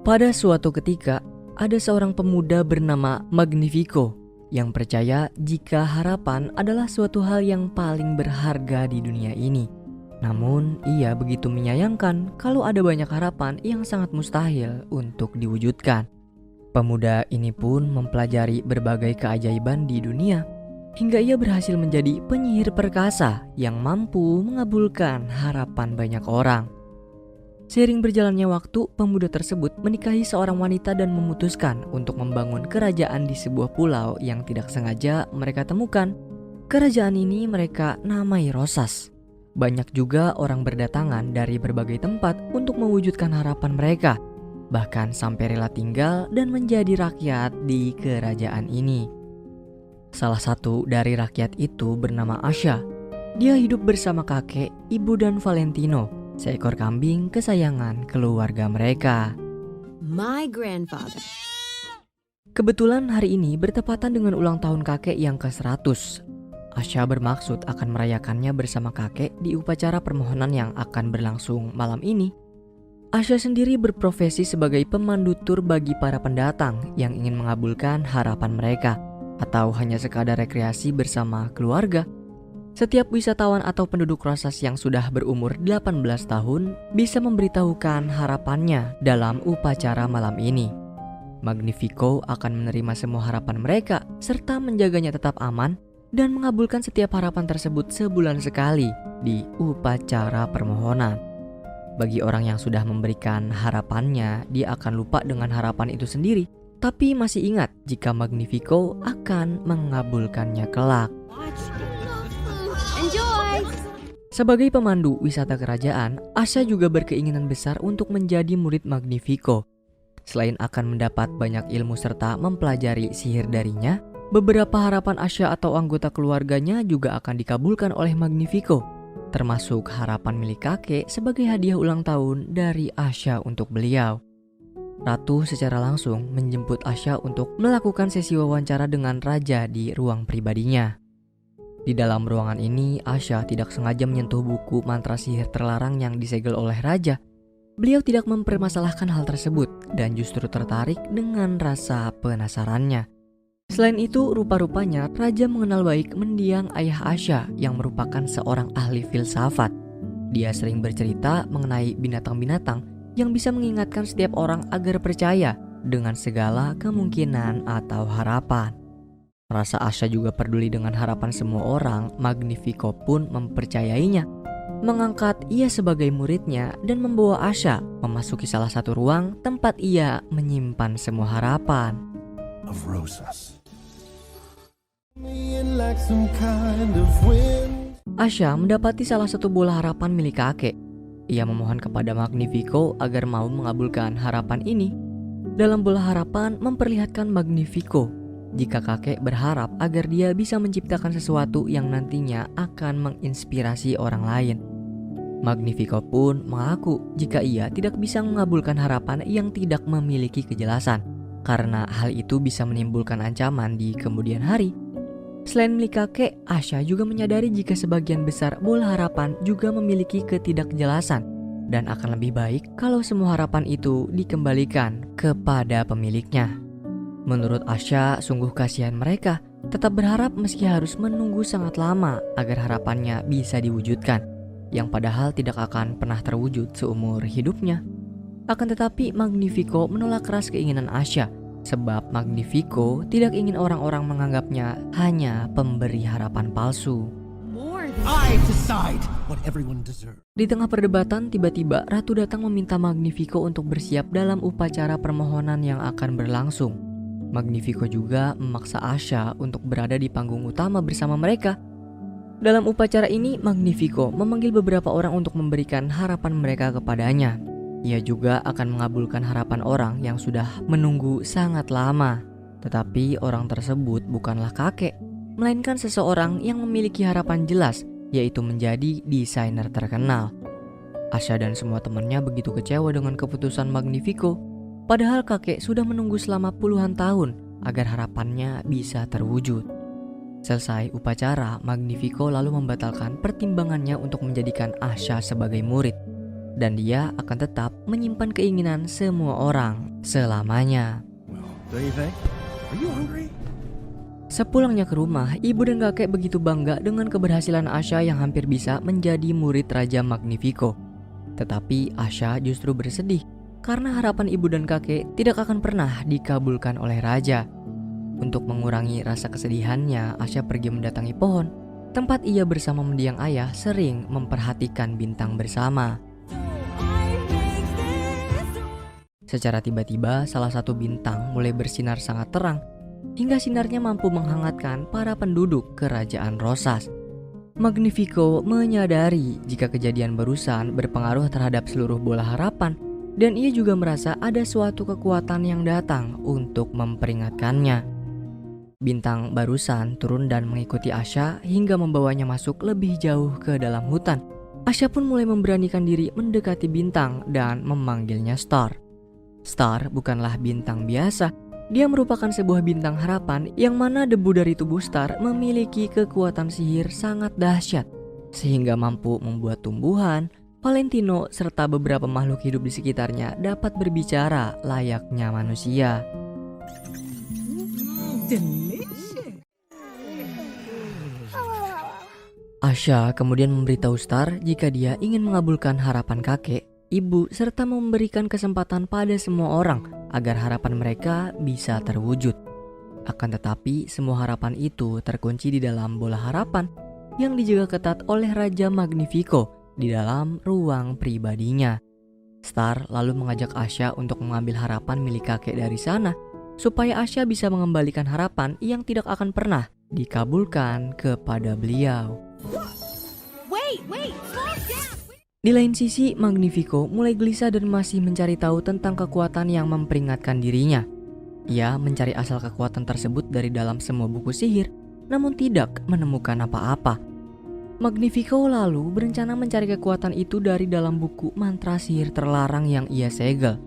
Pada suatu ketika, ada seorang pemuda bernama Magnifico yang percaya jika harapan adalah suatu hal yang paling berharga di dunia ini. Namun, ia begitu menyayangkan kalau ada banyak harapan yang sangat mustahil untuk diwujudkan. Pemuda ini pun mempelajari berbagai keajaiban di dunia, hingga ia berhasil menjadi penyihir perkasa yang mampu mengabulkan harapan banyak orang. Seiring berjalannya waktu, pemuda tersebut menikahi seorang wanita dan memutuskan untuk membangun kerajaan di sebuah pulau yang tidak sengaja mereka temukan. Kerajaan ini mereka namai Rosas. Banyak juga orang berdatangan dari berbagai tempat untuk mewujudkan harapan mereka, bahkan sampai rela tinggal dan menjadi rakyat di kerajaan ini. Salah satu dari rakyat itu bernama Asha. Dia hidup bersama kakek, ibu, dan Valentino, seekor kambing kesayangan keluarga mereka. My grandfather. Kebetulan hari ini bertepatan dengan ulang tahun kakek yang ke-100. Asha bermaksud akan merayakannya bersama kakek di upacara permohonan yang akan berlangsung malam ini. Asha sendiri berprofesi sebagai pemandu tur bagi para pendatang yang ingin mengabulkan harapan mereka, atau hanya sekadar rekreasi bersama keluarga. Setiap wisatawan atau penduduk Rosas yang sudah berumur 18 tahun bisa memberitahukan harapannya dalam upacara malam ini. Magnifico akan menerima semua harapan mereka serta menjaganya tetap aman dan mengabulkan setiap harapan tersebut sebulan sekali di upacara permohonan. Bagi orang yang sudah memberikan harapannya, dia akan lupa dengan harapan itu sendiri, tapi masih ingat jika Magnifico akan mengabulkannya kelak. Enjoy! Sebagai pemandu wisata kerajaan, Asha juga berkeinginan besar untuk menjadi murid Magnifico. Selain akan mendapat banyak ilmu serta mempelajari sihir darinya, beberapa harapan Asha atau anggota keluarganya juga akan dikabulkan oleh Magnifico, termasuk harapan milik kakek sebagai hadiah ulang tahun dari Asha untuk beliau. Ratu secara langsung menjemput Asha untuk melakukan sesi wawancara dengan raja di ruang pribadinya. Di dalam ruangan ini, Asha tidak sengaja menyentuh buku mantra sihir terlarang yang disegel oleh raja. Beliau tidak mempermasalahkan hal tersebut dan justru tertarik dengan rasa penasarannya. Selain itu, rupa-rupanya raja mengenal baik mendiang ayah Asha yang merupakan seorang ahli filsafat. Dia sering bercerita mengenai binatang-binatang yang bisa mengingatkan setiap orang agar percaya dengan segala kemungkinan atau harapan. Rasa Asha juga peduli dengan harapan semua orang, Magnifico pun mempercayainya, mengangkat ia sebagai muridnya dan membawa Asha memasuki salah satu ruang tempat ia menyimpan semua harapan. Of Rosas. Asha mendapati salah satu bola harapan milik kakek. Ia memohon kepada Magnifico agar mau mengabulkan harapan ini. Dalam bola harapan memperlihatkan Magnifico jika kakek berharap agar dia bisa menciptakan sesuatu yang nantinya akan menginspirasi orang lain. Magnifico pun mengaku jika ia tidak bisa mengabulkan harapan yang tidak memiliki kejelasan, karena hal itu bisa menimbulkan ancaman di kemudian hari. Selain milik kakek, Asha juga menyadari jika sebagian besar bola harapan juga memiliki ketidakjelasan dan akan lebih baik kalau semua harapan itu dikembalikan kepada pemiliknya. Menurut Asha, sungguh kasihan mereka tetap berharap meski harus menunggu sangat lama agar harapannya bisa diwujudkan, yang padahal tidak akan pernah terwujud seumur hidupnya. Akan tetapi Magnifico menolak keras keinginan Asha, sebab Magnifico tidak ingin orang-orang menganggapnya hanya pemberi harapan palsu. I decide what everyone deserves. Di tengah perdebatan, tiba-tiba Ratu datang meminta Magnifico untuk bersiap dalam upacara permohonan yang akan berlangsung. Magnifico juga memaksa Asha untuk berada di panggung utama bersama mereka. Dalam upacara ini, Magnifico memanggil beberapa orang untuk memberikan harapan mereka kepadanya. Ia juga akan mengabulkan harapan orang yang sudah menunggu sangat lama. Tetapi orang tersebut bukanlah kakek, melainkan seseorang yang memiliki harapan jelas, yaitu menjadi desainer terkenal. Asha dan semua temannya begitu kecewa dengan keputusan Magnifico, padahal kakek sudah menunggu selama puluhan tahun agar harapannya bisa terwujud. Selesai upacara, Magnifico lalu membatalkan pertimbangannya untuk menjadikan Asha sebagai murid. dan dia akan tetap menyimpan keinginan semua orang selamanya. Don't you think? Are you hungry? Sepulangnya ke rumah, ibu dan kakek begitu bangga dengan keberhasilan Asha yang hampir bisa menjadi murid Raja Magnifico. Tetapi Asha justru bersedih karena harapan ibu dan kakek tidak akan pernah dikabulkan oleh Raja. Untuk mengurangi rasa kesedihannya, Asha pergi mendatangi pohon, tempat ia bersama mendiang ayah sering memperhatikan bintang bersama. Secara tiba-tiba, salah satu bintang mulai bersinar sangat terang, hingga sinarnya mampu menghangatkan para penduduk kerajaan Rosas. Magnifico menyadari jika kejadian barusan berpengaruh terhadap seluruh bola harapan, dan ia juga merasa ada suatu kekuatan yang datang untuk memperingatkannya. Bintang barusan turun dan mengikuti Asha hingga membawanya masuk lebih jauh ke dalam hutan. Asha pun mulai memberanikan diri mendekati bintang dan memanggilnya Star. Star bukanlah bintang biasa. Dia merupakan sebuah bintang harapan yang mana debu dari tubuh Star memiliki kekuatan sihir sangat dahsyat, sehingga mampu membuat tumbuhan, Valentino, serta beberapa makhluk hidup di sekitarnya dapat berbicara layaknya manusia. Asha kemudian memberitahu Star jika dia ingin mengabulkan harapan kakek, ibu, serta memberikan kesempatan pada semua orang agar harapan mereka bisa terwujud. Akan tetapi, semua harapan itu terkunci di dalam bola harapan yang dijaga ketat oleh Raja Magnifico di dalam ruang pribadinya. Star lalu mengajak Asha untuk mengambil harapan milik kakek dari sana, supaya Asha bisa mengembalikan harapan yang tidak akan pernah dikabulkan kepada beliau. Wait, slow down. Di lain sisi, Magnifico mulai gelisah dan masih mencari tahu tentang kekuatan yang memperingatkan dirinya. Ia mencari asal kekuatan tersebut dari dalam semua buku sihir, namun tidak menemukan apa-apa. Magnifico lalu berencana mencari kekuatan itu dari dalam buku mantra sihir terlarang yang ia segel.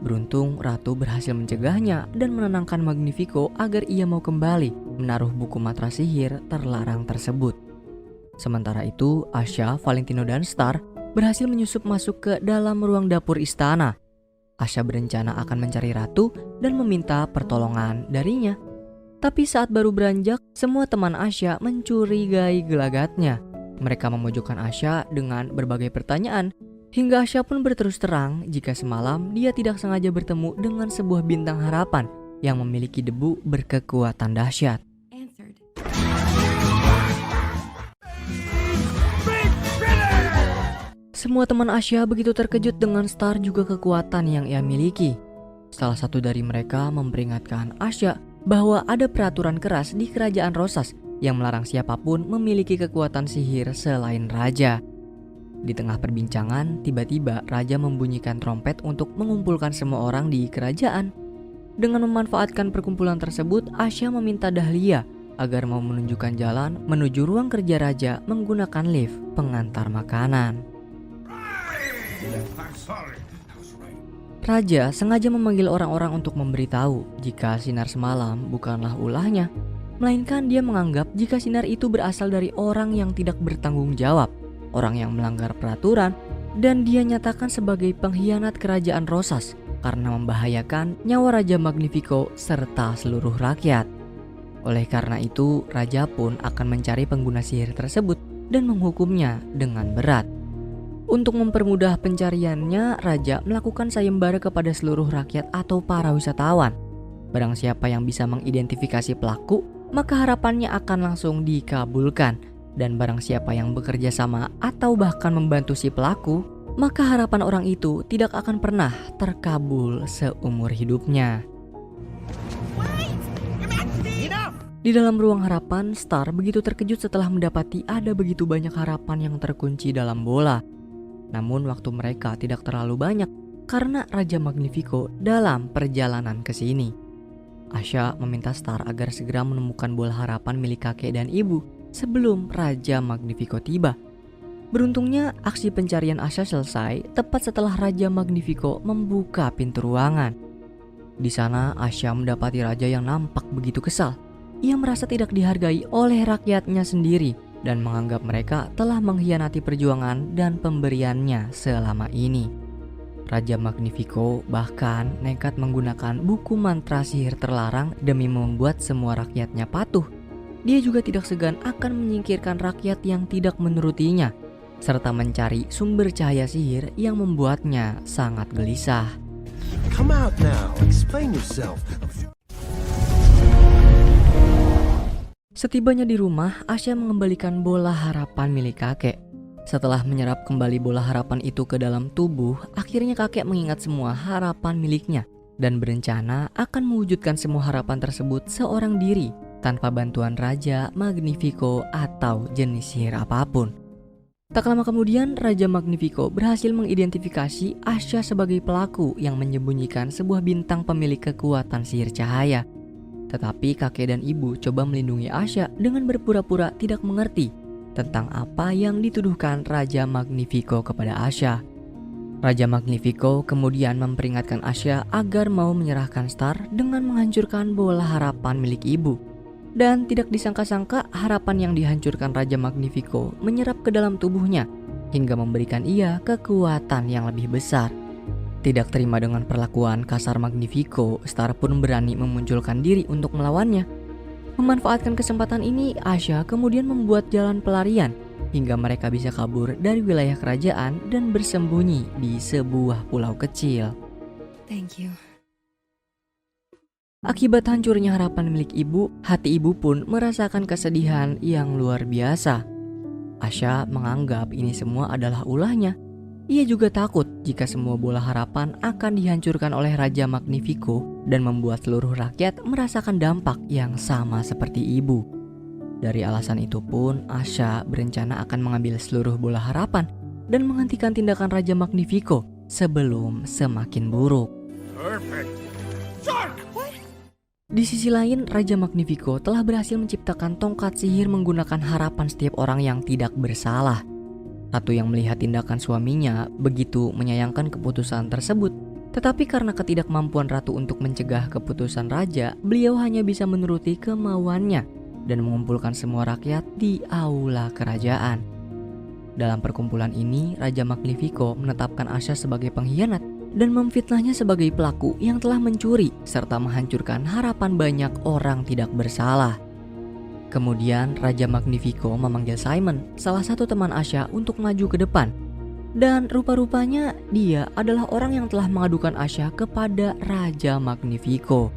Beruntung Ratu berhasil mencegahnya dan menenangkan Magnifico agar ia mau kembali menaruh buku mantra sihir terlarang tersebut. Sementara itu, Asha, Valentino, dan Star berhasil menyusup masuk ke dalam ruang dapur istana. Asha berencana akan mencari Ratu dan meminta pertolongan darinya. Tapi saat baru beranjak, semua teman Asha mencurigai gelagatnya. Mereka memojokkan Asha dengan berbagai pertanyaan, hingga Asha pun berterus terang jika semalam dia tidak sengaja bertemu dengan sebuah bintang harapan yang memiliki debu berkekuatan dahsyat. Answered. Semua teman Asha begitu terkejut dengan Star juga kekuatan yang ia miliki. Salah satu dari mereka memperingatkan Asha bahwa ada peraturan keras di kerajaan Rosas yang melarang siapapun memiliki kekuatan sihir selain raja. Di tengah perbincangan, tiba-tiba raja membunyikan trompet untuk mengumpulkan semua orang di kerajaan. Dengan memanfaatkan perkumpulan tersebut, Asha meminta Dahlia agar mau menunjukkan jalan menuju ruang kerja raja menggunakan lift pengantar makanan. Raja sengaja memanggil orang-orang untuk memberitahu jika sinar semalam bukanlah ulahnya, melainkan dia menganggap jika sinar itu berasal dari orang yang tidak bertanggung jawab, orang yang melanggar peraturan, dan dia nyatakan sebagai pengkhianat kerajaan Rosas karena membahayakan nyawa Raja Magnifico serta seluruh rakyat. Oleh karena itu, raja pun akan mencari pengguna sihir tersebut dan menghukumnya dengan berat. Untuk mempermudah pencariannya, raja melakukan sayembara kepada seluruh rakyat atau para wisatawan. Barang siapa yang bisa mengidentifikasi pelaku, maka harapannya akan langsung dikabulkan. Dan barang siapa yang bekerja sama atau bahkan membantu si pelaku, maka harapan orang itu tidak akan pernah terkabul seumur hidupnya. Di dalam ruang harapan, Star begitu terkejut setelah mendapati ada begitu banyak harapan yang terkunci dalam bola. Namun waktu mereka tidak terlalu banyak karena Raja Magnifico dalam perjalanan ke sini. Asha meminta Star agar segera menemukan bola harapan milik kakek dan ibu sebelum Raja Magnifico tiba. Beruntungnya aksi pencarian Asha selesai tepat setelah Raja Magnifico membuka pintu ruangan. Di sana Asha mendapati raja yang nampak begitu kesal. Ia merasa tidak dihargai oleh rakyatnya sendiri dan menganggap mereka telah mengkhianati perjuangan dan pemberiannya selama ini. Raja Magnifico bahkan nekat menggunakan buku mantra sihir terlarang demi membuat semua rakyatnya patuh. Dia juga tidak segan akan menyingkirkan rakyat yang tidak menurutinya, serta mencari sumber cahaya sihir yang membuatnya sangat gelisah. Come out now. Explain yourself. Setibanya di rumah, Asya mengembalikan bola harapan milik kakek. Setelah menyerap kembali bola harapan itu ke dalam tubuh, akhirnya kakek mengingat semua harapan miliknya dan berencana akan mewujudkan semua harapan tersebut seorang diri tanpa bantuan Raja Magnifico atau jenis sihir apapun. Tak lama kemudian, Raja Magnifico berhasil mengidentifikasi Asya sebagai pelaku yang menyembunyikan sebuah bintang pemilik kekuatan sihir cahaya. Tetapi kakek dan ibu coba melindungi Asya dengan berpura-pura tidak mengerti tentang apa yang dituduhkan Raja Magnifico kepada Asya. Raja Magnifico kemudian memperingatkan Asya agar mau menyerahkan Star dengan menghancurkan bola harapan milik ibu. Dan tidak disangka-sangka harapan yang dihancurkan Raja Magnifico menyerap ke dalam tubuhnya hingga memberikan ia kekuatan yang lebih besar. Tidak terima dengan perlakuan kasar Magnifico, Star pun berani memunculkan diri untuk melawannya. Memanfaatkan kesempatan ini, Asya kemudian membuat jalan pelarian hingga mereka bisa kabur dari wilayah kerajaan dan bersembunyi di sebuah pulau kecil. Thank you. Akibat hancurnya harapan milik ibu, hati ibu pun merasakan kesedihan yang luar biasa. Asya menganggap ini semua adalah ulahnya. Ia juga takut jika semua bola harapan akan dihancurkan oleh Raja Magnifico dan membuat seluruh rakyat merasakan dampak yang sama seperti ibu. Dari alasan itu pun, Asya berencana akan mengambil seluruh bola harapan dan menghentikan tindakan Raja Magnifico sebelum semakin buruk. Perfect. Di sisi lain, Raja Magnifico telah berhasil menciptakan tongkat sihir menggunakan harapan setiap orang yang tidak bersalah. Ratu yang melihat tindakan suaminya begitu menyayangkan keputusan tersebut. Tetapi karena ketidakmampuan Ratu untuk mencegah keputusan Raja, beliau hanya bisa menuruti kemauannya dan mengumpulkan semua rakyat di aula kerajaan. Dalam perkumpulan ini, Raja Magnifico menetapkan Asya sebagai pengkhianat dan memfitnahnya sebagai pelaku yang telah mencuri serta menghancurkan harapan banyak orang tidak bersalah. Kemudian Raja Magnifico memanggil Simon, salah satu teman Asya, untuk maju ke depan. Dan rupa-rupanya dia adalah orang yang telah mengadukan Asya kepada Raja Magnifico.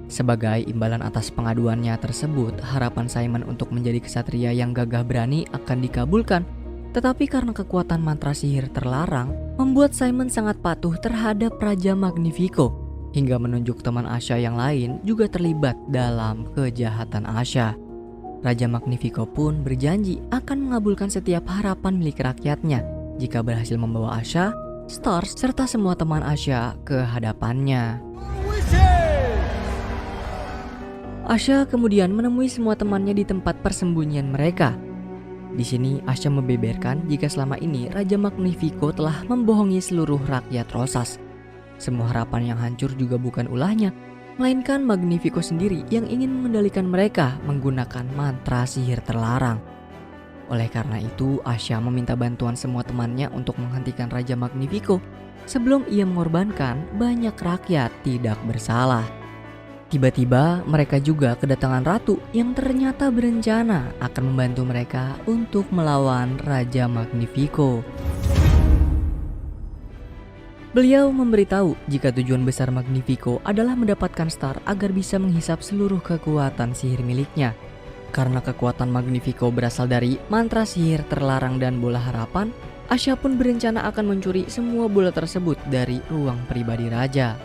Sebagai imbalan atas pengaduannya tersebut, harapan Simon untuk menjadi kesatria yang gagah berani akan dikabulkan. Tetapi karena kekuatan mantra sihir terlarang, membuat Simon sangat patuh terhadap Raja Magnifico, hingga menunjuk teman Asya yang lain juga terlibat dalam kejahatan Asya. Raja Magnifico pun berjanji akan mengabulkan setiap harapan milik rakyatnya jika berhasil membawa Asya, Stars, serta semua teman Asya ke hadapannya. Asya kemudian menemui semua temannya di tempat persembunyian mereka. Di sini Asya membeberkan jika selama ini Raja Magnifico telah membohongi seluruh rakyat Rosas. Semua harapan yang hancur juga bukan ulahnya, melainkan Magnifico sendiri yang ingin mengendalikan mereka menggunakan mantra sihir terlarang. Oleh karena itu, Asya meminta bantuan semua temannya untuk menghentikan Raja Magnifico sebelum ia mengorbankan banyak rakyat tidak bersalah. Tiba-tiba mereka juga kedatangan ratu yang ternyata berencana akan membantu mereka untuk melawan Raja Magnifico. Beliau memberitahu jika tujuan besar Magnifico adalah mendapatkan Star agar bisa menghisap seluruh kekuatan sihir miliknya. Karena kekuatan Magnifico berasal dari mantra sihir terlarang dan bola harapan, Asya pun berencana akan mencuri semua bola tersebut dari ruang pribadi raja.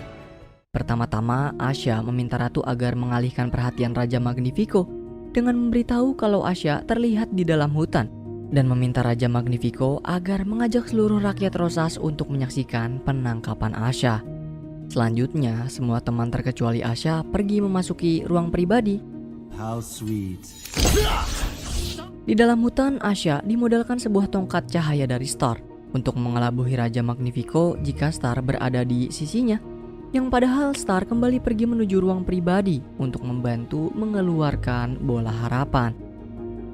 Pertama-tama, Asya meminta ratu agar mengalihkan perhatian Raja Magnifico dengan memberitahu kalau Asya terlihat di dalam hutan dan meminta Raja Magnifico agar mengajak seluruh rakyat Rosas untuk menyaksikan penangkapan Asya. Selanjutnya, semua teman terkecuali Asya pergi memasuki ruang pribadi. How sweet. Di dalam hutan, Asya dimodalkan sebuah tongkat cahaya dari Star untuk mengelabuhi Raja Magnifico jika Star berada di sisinya. Yang padahal Star kembali pergi menuju ruang pribadi untuk membantu mengeluarkan bola harapan.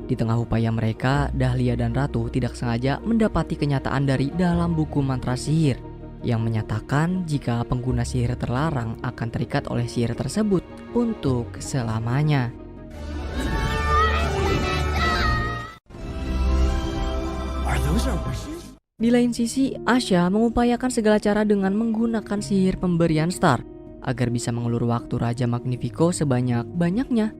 Di tengah upaya mereka, Dahlia dan Ratu tidak sengaja mendapati kenyataan dari dalam buku mantra sihir yang menyatakan jika pengguna sihir terlarang akan terikat oleh sihir tersebut untuk selamanya. Are those our wishes? Di lain sisi, Asha mengupayakan segala cara dengan menggunakan sihir pemberian Star agar bisa mengulur waktu Raja Magnifico sebanyak-banyaknya.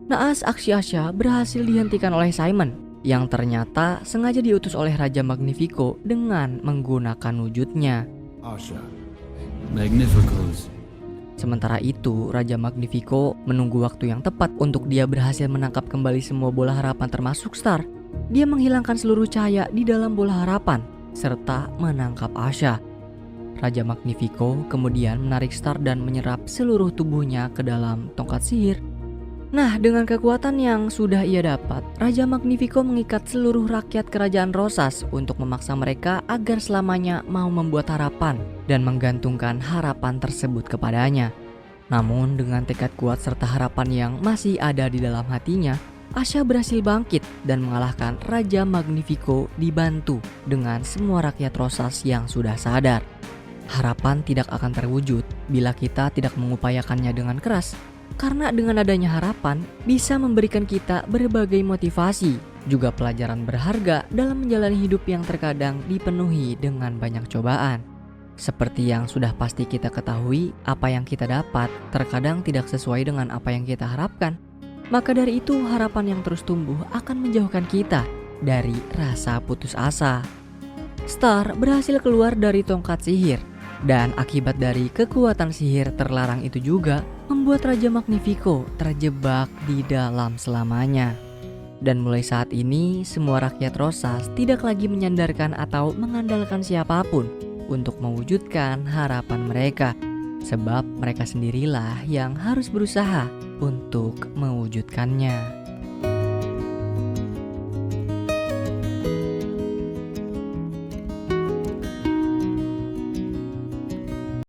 Naas aksi Asha berhasil dihentikan oleh Simon yang ternyata sengaja diutus oleh Raja Magnifico dengan menggunakan wujudnya. Asha. Magnificos. Sementara itu, Raja Magnifico menunggu waktu yang tepat untuk dia berhasil menangkap kembali semua bola harapan termasuk Star. Dia menghilangkan seluruh cahaya di dalam bola harapan serta menangkap Asha. Raja Magnifico kemudian menarik Star dan menyerap seluruh tubuhnya ke dalam tongkat sihir. Nah, dengan kekuatan yang sudah ia dapat, Raja Magnifico mengikat seluruh rakyat kerajaan Rosas untuk memaksa mereka agar selamanya mau membuat harapan dan menggantungkan harapan tersebut kepadanya. Namun dengan tekad kuat serta harapan yang masih ada di dalam hatinya, Asha berhasil bangkit dan mengalahkan Raja Magnifico dibantu dengan semua rakyat Rosas yang sudah sadar. Harapan tidak akan terwujud bila kita tidak mengupayakannya dengan keras. Karena dengan adanya harapan bisa memberikan kita berbagai motivasi, juga pelajaran berharga dalam menjalani hidup yang terkadang dipenuhi dengan banyak cobaan. Seperti yang sudah pasti kita ketahui, apa yang kita dapat terkadang tidak sesuai dengan apa yang kita harapkan. Maka dari itu harapan yang terus tumbuh akan menjauhkan kita dari rasa putus asa. Star berhasil keluar dari tongkat sihir. Dan akibat dari kekuatan sihir terlarang itu juga membuat Raja Magnifico terjebak di dalam selamanya. Dan mulai saat ini semua rakyat Rosas tidak lagi menyandarkan atau mengandalkan siapapun untuk mewujudkan harapan mereka. Sebab mereka sendirilah yang harus berusaha untuk mewujudkannya.